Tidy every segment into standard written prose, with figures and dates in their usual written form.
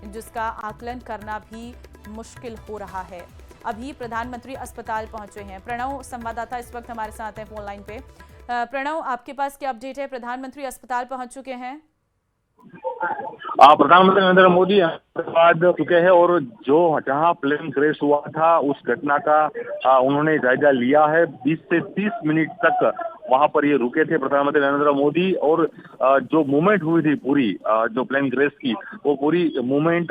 जिसका आकलन करना भी मुश्किल हो रहा है। अभी प्रधानमंत्री अस्पताल पहुंचे हैं। प्रणव संवाददाता इस वक्त हमारे साथ हैं फोन लाइन पे। प्रणव, आपके पास क्या अपडेट है? प्रधानमंत्री अस्पताल पहुंच चुके हैं? प्रधानमंत्री नरेंद्र मोदी अहमदाबाद चुके हैं और जो जहां प्लेन क्रैश हुआ था उस घटना का उन्होंने जायजा लिया है। 20 से 30 मिनट तक वहां पर ये रुके थे प्रधानमंत्री नरेंद्र मोदी। और जो मूवमेंट हुई थी पूरी जो प्लेन क्रैश की, वो पूरी मूवमेंट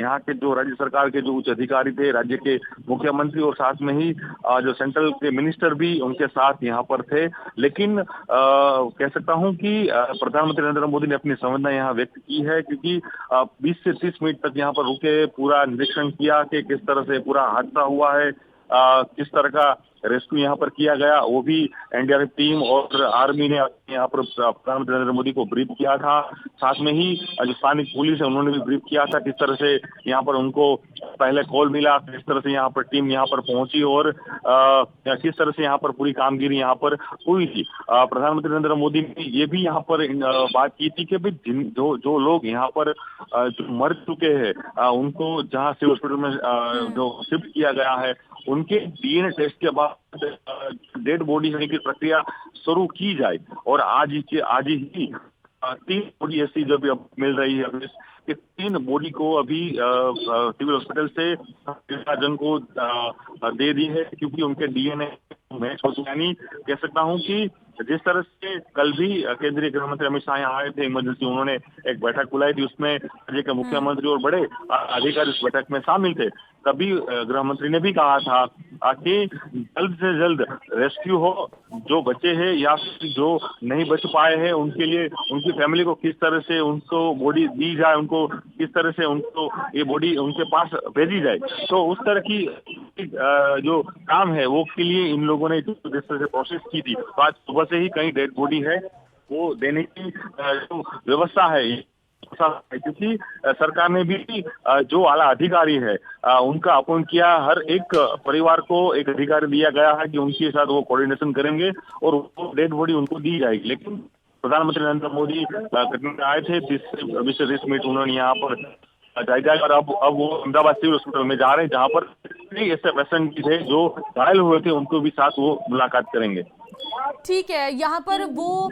यहाँ के जो राज्य सरकार के जो उच्च अधिकारी थे, राज्य के मुख्यमंत्री और साथ में ही जो सेंट्रल के मिनिस्टर भी उनके साथ यहाँ पर थे। लेकिन कह सकता हूँ कि प्रधानमंत्री नरेंद्र मोदी ने अपनी संवेदना यहाँ व्यक्त की है, क्योंकि 20 से 30 मिनट तक यहाँ पर रुके, पूरा निरीक्षण किया कि किस तरह से पूरा हादसा हुआ है, किस तरह का रेस्क्यू यहाँ पर किया गया। वो भी एनडीआरएफ टीम और आर्मी ने यहाँ पर प्रधानमंत्री नरेंद्र मोदी को ब्रीफ किया था। साथ में ही जो स्थानिक पुलिस है उन्होंने भी ब्रीफ किया था किस तरह से यहाँ पर उनको पहले कॉल मिला, किस तरह से यहाँ पर टीम यहाँ पर पहुंची और किस तरह से यहाँ पर पूरी कामगिरी यहाँ पर हुई थी। प्रधानमंत्री नरेंद्र मोदी ने ये भी यहाँ पर बात की थी कि भाई जो लोग यहाँ पर जो मर चुके हैं उनको जहाँ सिविल हॉस्पिटल में जो शिफ्ट किया गया है, उनके डीएनए टेस्ट के बाद डेड बॉडी होने की प्रक्रिया शुरू की जाए। और आज ही 3 बॉडी ऐसी जो भी अब मिल रही है कि 3 बॉडी को अभी सिविल हॉस्पिटल से परिवारजन को दे दी है, क्योंकि उनके डीएनए मैच हो चुके। यानी कह सकता हूँ कि जिस तरह से कल भी केंद्रीय गृह मंत्री अमित शाह यहाँ आए थे इमरजेंसी, उन्होंने एक बैठक बुलाई थी, उसमें राज्य के मुख्यमंत्री और बड़े अधिकारी उस बैठक में शामिल थे। तभी गृह मंत्री ने भी कहा था कि जल्द से जल्द रेस्क्यू हो, जो बचे हैं या जो नहीं बच पाए हैं उनके लिए उनकी फैमिली को किस तरह से उनको बॉडी दी जाए, उनको किस तरह से उनको ये बॉडी उनके पास भेजी जाए। तो उस तरह की जो काम है वो के लिए इन लोगों ने जिस तरह से प्रोसेस की थी, तो आज सुबह से ही कहीं डेड बॉडी है वो देने की जो व्यवस्था है, क्योंकि सरकार ने भी जो आला अधिकारी है उनका अपॉइंट किया। हर एक परिवार को एक अधिकारी दिया गया है कि उनके साथ वो कोऑर्डिनेशन करेंगे और वो डेड बॉडी उनको दी जाएगी। लेकिन प्रधानमंत्री नरेंद्र मोदी घटना में आए थे, 20 से 30 मिनट उन्होंने यहाँ पर जायजा और अब वो अहमदाबाद सिविल हॉस्पिटल में जा रहे हैं, जहाँ पर कई ऐसे पेशेंट थे जो घायल हुए थे, उनको भी साथ वो मुलाकात करेंगे। ठीक है, यहाँ पर वो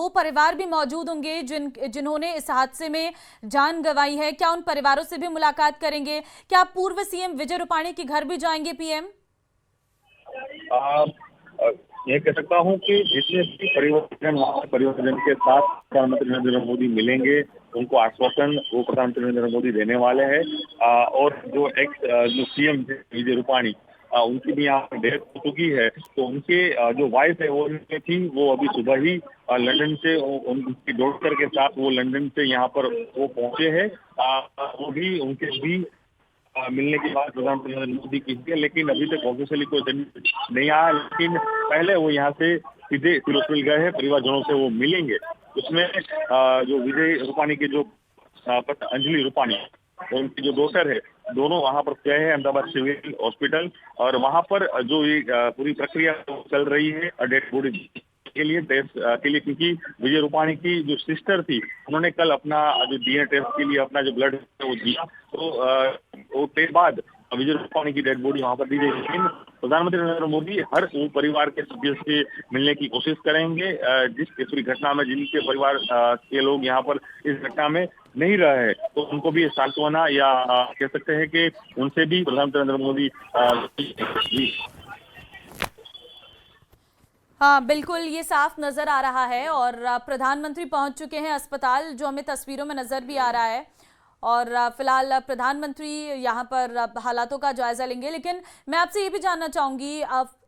परिवार भी मौजूद होंगे जिन्होंने इस हादसे में जान गंवाई है। क्या उन परिवारों से भी मुलाकात करेंगे? क्या पूर्व सीएम विजय रूपाणी के घर भी जाएंगे पीएम? ये कह सकता हूँ कि जितने भी परिवर्तन के साथ प्रधानमंत्री नरेंद्र मोदी मिलेंगे, उनको आश्वासन वो प्रधानमंत्री नरेंद्र मोदी देने वाले हैं। और जो जो सीएम विजय रूपाणी उनकी भी यहाँ पर डेथ हो चुकी है, तो उनके जो वाइफ है वो थी, वो अभी सुबह ही लंदन से उनकी डॉक्टर के साथ वो लंदन से यहाँ पर वो पहुंचे हैं। वो भी उनके भी मिलने के बाद प्रधानमंत्री नरेंद्र मोदी की है, लेकिन अभी तक ऑफिशियली कोई नहीं आया। लेकिन पहले वो यहाँ से सीधे सिविल हॉस्पिटल गए हैं, परिवारजनों से वो मिलेंगे। उसमें जो विजय रूपाणी के जो अंजलि रूपाणी और उनकी जो डॉटर है, दोनों वहां पर गए हैं अहमदाबाद सिविल हॉस्पिटल। और वहां पर जो ये पूरी प्रक्रिया चल रही है डेड बॉडी के लिए टेस्ट के लिए, क्योंकि विजय रूपाणी की जो सिस्टर थी उन्होंने कल अपना जो डीएनए टेस्ट के लिए अपना जो ब्लड है वो दिया, तो वो टेस्ट बाद विजय रूपाणी की डेड बॉडी वहां पर दी गई। लेकिन प्रधानमंत्री नरेंद्र मोदी हर परिवार के सदस्य से मिलने की कोशिश करेंगे, जिस पूरी घटना में जिनके परिवार के लोग यहाँ पर इस घटना में नहीं रहे हैं, तो उनको भी सांत्वना या कह सकते हैं कि उनसे भी प्रधानमंत्री नरेंद्र मोदी हाँ, बिल्कुल ये साफ नजर आ रहा है। और प्रधानमंत्री पहुंच चुके हैं अस्पताल, जो हमें तस्वीरों में नजर भी आ रहा है। और फिलहाल प्रधानमंत्री यहाँ पर हालातों का जायजा लेंगे। लेकिन मैं आपसे ये भी जानना चाहूंगी,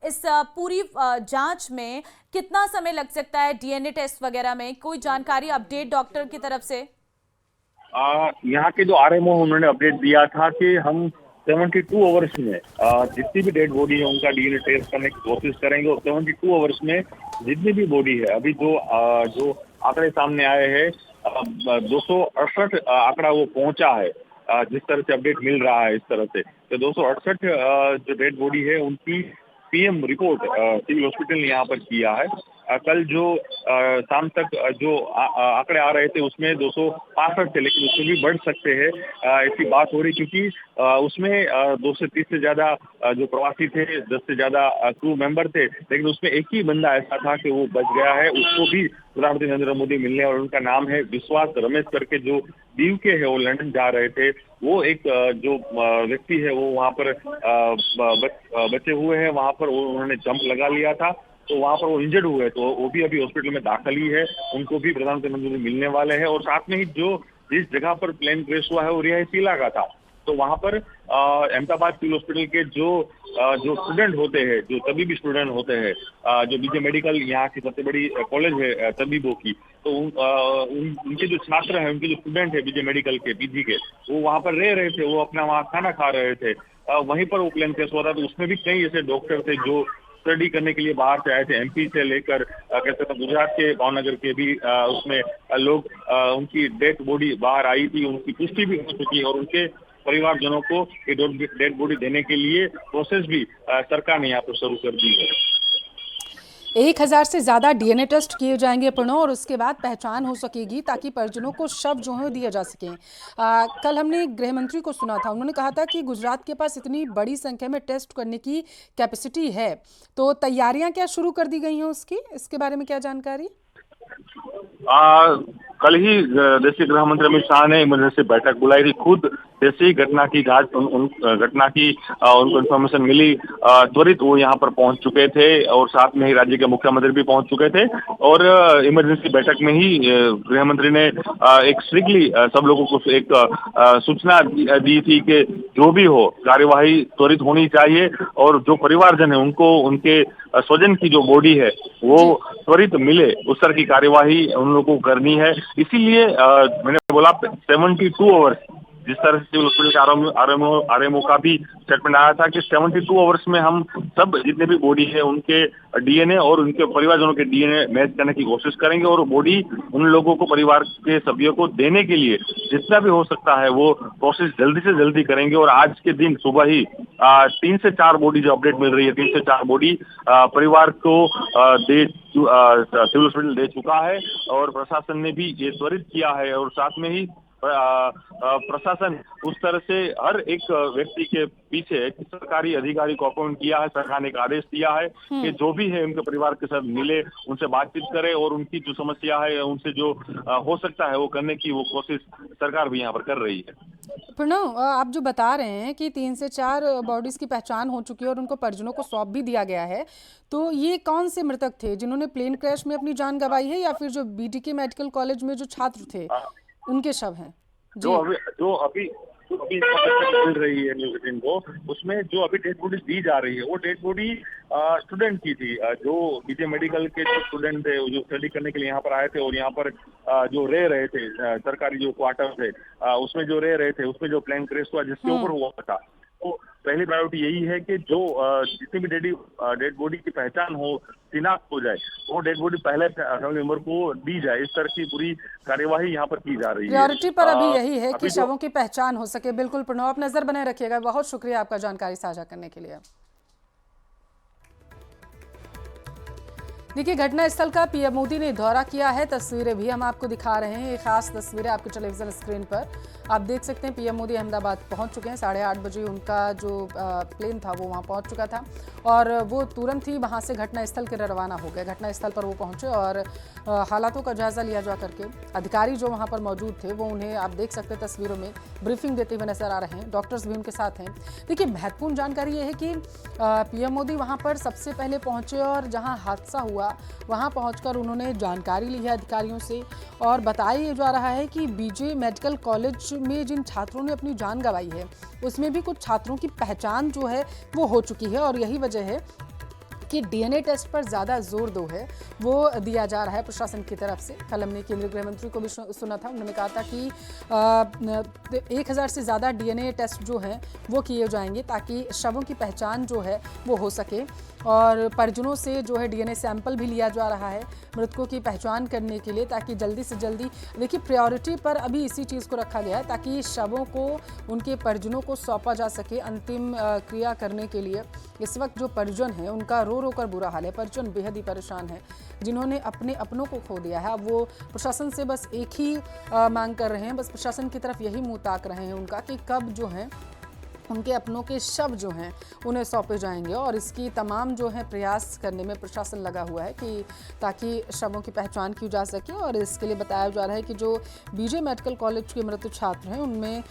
इस पूरी जांच में कितना समय लग सकता है? डीएनए टेस्ट वगैरह में कोई जानकारी, अपडेट डॉक्टर की तरफ से? यहाँ के जो आरएमओ उन्होंने अपडेट दिया था कि हम 72 आवर्स में जितनी भी डेड बॉडी है उनका डीएनए टेस्ट करने की कोशिश करेंगे। और 72 आवर्स में जितनी भी बॉडी है, अभी जो आंकड़े सामने आए हैं 268 आंकड़ा वो पहुंचा है, जिस तरह से अपडेट मिल रहा है इस तरह से, तो 268 जो डेड बॉडी है उनकी पीएम रिपोर्ट सिविल हॉस्पिटल ने यहाँ पर किया है। कल जो शाम तक जो आंकड़े आ रहे थे उसमें 265 थे, लेकिन उसमें भी बढ़ सकते हैं, ऐसी बात हो रही, क्योंकि उसमें 2 से 30 से ज्यादा जो प्रवासी थे, 10 से ज्यादा क्रू मेंबर थे, लेकिन उसमें एक ही बंदा ऐसा था कि वो बच गया है। उसको भी प्रधानमंत्री नरेंद्र मोदी मिलने, और उनका नाम है विश्वास रमेश करके, जो दीव के है, वो लंदन जा रहे थे। वो एक जो व्यक्ति है वो वहाँ पर बचे हुए हैं, वहाँ पर उन्होंने जंप लगा लिया था, तो वहाँ पर वो इंजर्ड हुए, तो वो भी अभी हॉस्पिटल में दाखिल ही है। उनको भी प्रधानमंत्री नरेंद्र मोदी मिलने वाले हैं। और साथ में ही जिस जगह पर प्लेन क्रैश हुआ है वो रिहायशी इलाका था, तो वहाँ पर अहमदाबाद सिविल हॉस्पिटल के जो स्टूडेंट होते हैं, जो तबीबी स्टूडेंट होते हैं, जो बीजे मेडिकल यहाँ की सबसे बड़ी कॉलेज है तबीबों की, तो उनके जो छात्र हैं, उनके जो स्टूडेंट है बीजे मेडिकल के पीजी के, वो वहाँ पर रह रहे थे, वो अपना वहाँ खाना खा रहे थे। वहीं पर वो प्लेन क्रैश हुआ था। तो उसमें भी कई ऐसे डॉक्टर थे जो स्टडी करने के लिए बाहर से आए थे, एमपी से लेकर कह सकते हैं गुजरात के भावनगर के भी उसमें लोग, उनकी डेड बॉडी बाहर आई थी, उनकी पुष्टि भी हो चुकी है, और उनके परिवारजनों को ये डेड बॉडी देने के लिए प्रोसेस भी सरकार ने यहाँ पर शुरू कर दी है। 1000 से ज़्यादा डीएनए टेस्ट किए जाएंगे प्रणव, और उसके बाद पहचान हो सकेगी ताकि परिजनों को शव जो है दिया जा सके। कल हमने गृह मंत्री को सुना था, उन्होंने कहा था कि गुजरात के पास इतनी बड़ी संख्या में टेस्ट करने की कैपेसिटी है, तो तैयारियां क्या शुरू कर दी गई हैं उसकी, इसके बारे में क्या जानकारी? कल ही देशी गृह मंत्री अमित शाह ने इमरजेंसी बैठक बुलाई थी। खुद जैसे ही घटना की घटना की उनको इन्फॉर्मेशन मिली, त्वरित वो यहाँ पर पहुंच चुके थे, और साथ में ही राज्य के मुख्यमंत्री भी पहुंच चुके थे। और इमरजेंसी बैठक में ही गृह मंत्री ने एक स्ट्रिक्टली सब लोगों को एक सूचना दी थी कि जो भी हो कार्यवाही त्वरित होनी चाहिए, और जो परिवारजन है उनको उनके स्वजन की जो बॉडी है वो त्वरित मिले, उस तरह की कार्यवाही उन लोगों को करनी है। इसीलिए मैंने बोला 72 आवर्स, जिस तरह से सिविल हॉस्पिटल के आरएमओ का भी स्टेटमेंट आया था कि 72 आवर्स में हम सब जितने भी बॉडी है उनके डीएनए और उनके परिवारजनों के डीएनए मैच करने की कोशिश करेंगे, और बॉडी उन लोगों को, परिवार के सभ्यों को देने के लिए जितना भी हो सकता है वो प्रोसेस जल्दी से जल्दी करेंगे। और आज के दिन सुबह ही 3 से 4 बॉडी जो अपडेट मिल रही है, 3 से 4 बॉडी परिवार को सिविल हॉस्पिटल दे चुका है, और प्रशासन ने भी ये त्वरित किया है। और साथ में ही प्रशासन उस तरह से हर एक व्यक्ति के पीछे एक सरकारी अधिकारी को अपॉइंट किया है। सरकार ने एक आदेश दिया है कि जो भी है उनके परिवार के साथ मिले, उनसे बातचीत करे, और उनकी जो समस्या है उनसे जो हो सकता है वो करने की वो कोशिश सरकार भी यहाँ पर कर रही है। प्रणव, आप जो बता रहे हैं कि 3 से 4 बॉडीज की पहचान हो चुकी है और उनको परिजनों को सौंप भी दिया गया है, तो ये कौन से मृतक थे जिन्होंने प्लेन क्रैश में अपनी जान गंवाई है, या फिर जो बीटीके मेडिकल कॉलेज में जो छात्र थे उनके शव हैं? जो अभी मिल रही है न्यूज़ 18 को, उसमें जो अभी डेड बॉडी दी जा रही है वो डेड बॉडी स्टूडेंट की थी, जो बीजे मेडिकल के जो स्टूडेंट थे, जो स्टडी करने के लिए यहाँ पर आए थे, और यहाँ पर जो रह रहे थे, सरकारी जो क्वार्टर थे उसमें जो रह रहे थे, उसमें जो प्लेन क्रैश हुआ जिसके ऊपर हुआ था, तो पहली प्रायोरिटी यही है कि जो जितनी भी डेड बॉडी की पहचान हो, शिनाख्त हो जाए, वो डेड बॉडी पहले फैमिली मेंबर को दी जाए। इस तरह की पूरी कार्यवाही यहाँ पर की जा रही है। प्रायोरिटी पर अभी यही है कि शवों की पहचान हो सके। बिल्कुल प्रणव, आप नजर बनाए रखिएगा। बहुत शुक्रिया आपका जानकारी साझा करने के लिए। देखिए, घटना स्थल का पीएम मोदी ने दौरा किया है, तस्वीरें भी हम आपको दिखा रहे हैं। ये खास तस्वीरें आपके टेलीविजन स्क्रीन पर आप देख सकते हैं। पीएम मोदी अहमदाबाद पहुंच चुके हैं। 8:30 बजे उनका जो प्लेन था वो वहां पहुंच चुका था, और वो तुरंत ही वहां से घटना स्थल के रवाना हो गए। घटना स्थल पर वो पहुंचे और हालातों का जायजा लिया जा करके अधिकारी जो वहाँ पर मौजूद थे वो उन्हें आप देख सकते हैं तस्वीरों में ब्रीफिंग देते हुए नजर आ रहे हैं। डॉक्टर्स भी उनके साथ हैं। देखिए, महत्वपूर्ण जानकारी ये है कि पीएम मोदी वहाँ पर सबसे पहले पहुँचे, और जहाँ हादसा हुआ वहां पहुंचकर उन्होंने जानकारी ली है अधिकारियों से, और बताया जा रहा है कि बीजे मेडिकल कॉलेज में जिन छात्रों ने अपनी जान गंवाई है उसमें भी कुछ छात्रों की पहचान जो है वो हो चुकी है, और यही वजह है कि डीएनए टेस्ट पर ज़्यादा जोर दो है वो दिया जा रहा है प्रशासन की तरफ से। कल हमने केंद्रीय गृह मंत्री को भी सुना था, उन्होंने कहा था कि 1000 से ज़्यादा डीएनए टेस्ट जो हैं वो किए जाएंगे ताकि शवों की पहचान जो है वो हो सके। और परिजनों से जो है डीएनए सैंपल भी लिया जा रहा है मृतकों की पहचान करने के लिए, ताकि जल्दी से जल्दी, देखिए प्रायोरिटी पर अभी इसी चीज़ को रखा गया है ताकि शवों को उनके परिजनों को सौंपा जा सके अंतिम क्रिया करने के लिए। इस वक्त जो परिजन है उनका रो रो कर बुरा हाल है, परिजन बेहद ही परेशान है जिन्होंने अपने अपनों को खो दिया है। अब वो प्रशासन से बस एक ही मांग कर रहे हैं, बस प्रशासन की तरफ यही मुंह ताक रहे हैं उनका कि कब जो है उनके अपनों के शव जो हैं उन्हें सौंपे जाएंगे। और इसकी तमाम जो है प्रयास करने में प्रशासन लगा हुआ है कि ताकि शवों की पहचान की जा सके। और इसके लिए बताया जा रहा है कि जो बीजे मेडिकल कॉलेज के मृत छात्र हैं उनमें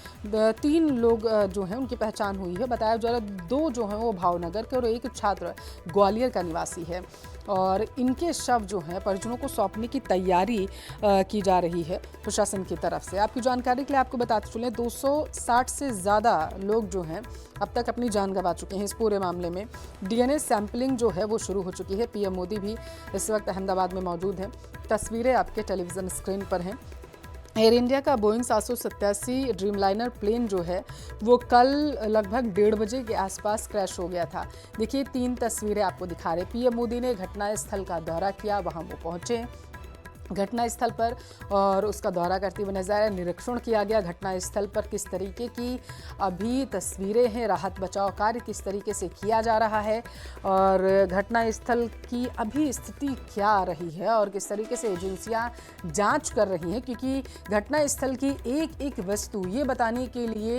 3 लोग जो हैं उनकी पहचान हुई है। बताया जा रहा है 2 जो हैं वो भावनगर के और 1 छात्र ग्वालियर का निवासी है। और इनके शव जो हैं परिजनों को सौंपने की तैयारी की जा रही है प्रशासन की तरफ से। आपकी जानकारी के लिए आपको बताते चलें 260 से ज़्यादा लोग जो हैं अब तक अपनी जान गंवा चुके हैं इस पूरे मामले में। डीएनए सैंपलिंग जो है वो शुरू हो चुकी है। पीएम मोदी भी इस वक्त अहमदाबाद में मौजूद हैं। तस्वीरें आपके टेलीविज़न स्क्रीन पर हैं। एयर इंडिया का बोइंग 787 ड्रीमलाइनर प्लेन जो है वो कल लगभग 1:30 बजे के आसपास क्रैश हो गया था। देखिए 3 तस्वीरें आपको दिखा रहे। पीएम मोदी ने घटनास्थल का दौरा किया, वहां वो पहुंचे घटनास्थल पर और उसका दौरा करते हुए नज़ारा निरीक्षण किया गया। घटनास्थल पर किस तरीके की अभी तस्वीरें हैं, राहत बचाव कार्य किस तरीके से किया जा रहा है और घटनास्थल की अभी स्थिति क्या रही है और किस तरीके से एजेंसियां जांच कर रही हैं, क्योंकि घटनास्थल की एक एक वस्तु ये बताने के लिए